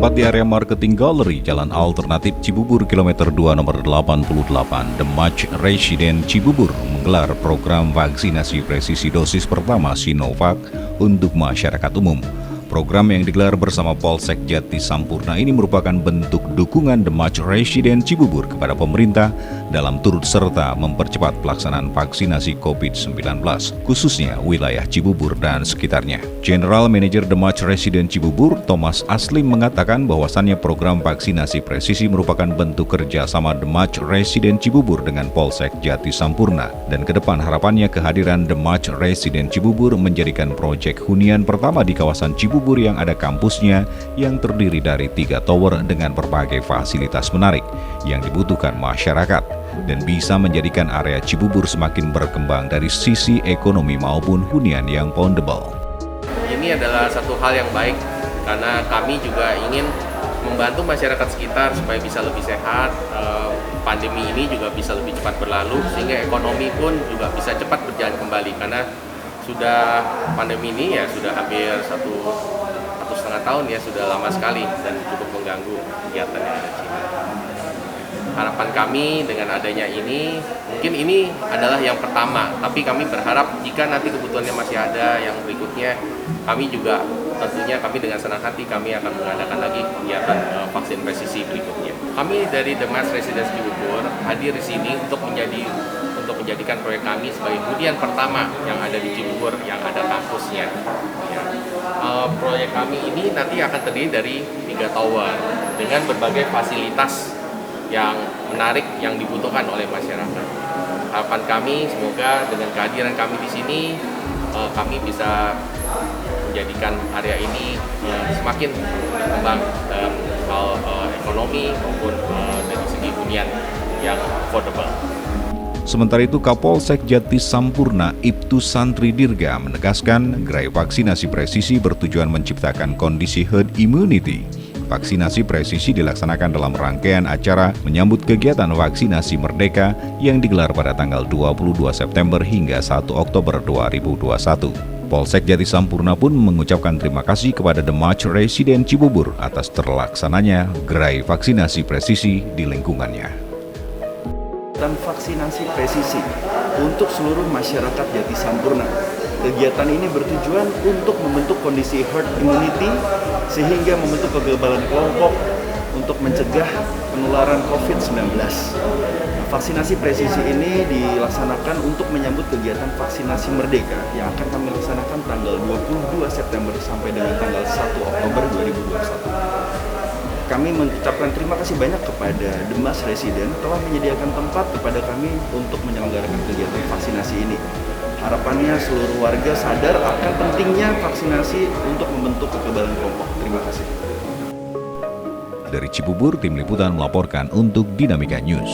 Bertempat di area Marketing Gallery, Jalan Alternatif Cibubur, kilometer 2 nomor 88, The Match Resident Cibubur menggelar program vaksinasi presisi dosis pertama Sinovac untuk masyarakat umum. Program yang digelar bersama Polsek Jati Sampurna ini merupakan bentuk dukungan The Match Resident Cibubur kepada pemerintah dalam turut serta mempercepat pelaksanaan vaksinasi COVID-19, khususnya wilayah Cibubur dan sekitarnya. General Manager The Match Resident Cibubur, Thomas Aslim, mengatakan bahwasannya program vaksinasi presisi merupakan bentuk kerjasama The Match Resident Cibubur dengan Polsek Jati Sampurna, dan ke depan harapannya kehadiran The Match Resident Cibubur menjadikan proyek hunian pertama di kawasan Cibubur yang ada kampusnya yang terdiri dari 3 tower dengan berbagai fasilitas menarik yang dibutuhkan masyarakat dan bisa menjadikan area Cibubur semakin berkembang dari sisi ekonomi maupun hunian yang poundable. Ini adalah satu hal yang baik karena kami juga ingin membantu masyarakat sekitar supaya bisa lebih sehat, pandemi ini juga bisa lebih cepat berlalu sehingga ekonomi pun juga bisa cepat berjalan kembali karena sudah pandemi ini ya sudah hampir satu setengah tahun ya, sudah lama sekali dan cukup mengganggu kegiatan yang ada di sini. Harapan kami dengan adanya ini, mungkin ini adalah yang pertama, tapi kami berharap jika nanti kebutuhannya masih ada yang berikutnya, kami juga tentunya kami dengan senang hati kami akan mengadakan lagi kegiatan vaksin presisi berikutnya. Kami dari The Match Resident Cibubur hadir di sini untuk menjadikan proyek kami sebagai hunian pertama yang ada di Cibubur yang ada kampusnya. Ya. Proyek kami ini nanti akan terdiri dari 3 tower dengan berbagai fasilitas yang menarik yang dibutuhkan oleh masyarakat. Harapan kami semoga dengan kehadiran kami di sini kami bisa menjadikan area ini semakin berkembang dalam hal ekonomi maupun dari segi hunian yang affordable. Sementara itu, Kapolsek Jati Sampurna Ibtu Santri Dirga menegaskan gerai vaksinasi presisi bertujuan menciptakan kondisi herd immunity. Vaksinasi presisi dilaksanakan dalam rangkaian acara menyambut kegiatan vaksinasi Merdeka yang digelar pada tanggal 22 September hingga 1 Oktober 2021. Polsek Jati Sampurna pun mengucapkan terima kasih kepada The Match Resident Cibubur atas terlaksananya gerai vaksinasi presisi di lingkungannya. Dan vaksinasi presisi untuk seluruh masyarakat Jati Sampurna. Kegiatan ini bertujuan untuk membentuk kondisi herd immunity sehingga membentuk kekebalan kelompok untuk mencegah penularan COVID-19. Vaksinasi presisi ini dilaksanakan untuk menyambut kegiatan vaksinasi Merdeka yang akan kami laksanakan tanggal 22 September sampai dengan tanggal 1 Oktober 2021. Kami mengucapkan terima kasih banyak kepada The Match Resident telah menyediakan tempat kepada kami untuk menyelenggarakan kegiatan vaksinasi ini. Harapannya seluruh warga sadar akan pentingnya vaksinasi untuk membentuk kekebalan kelompok. Terima kasih. Dari Cibubur, tim liputan melaporkan untuk Dinamika News.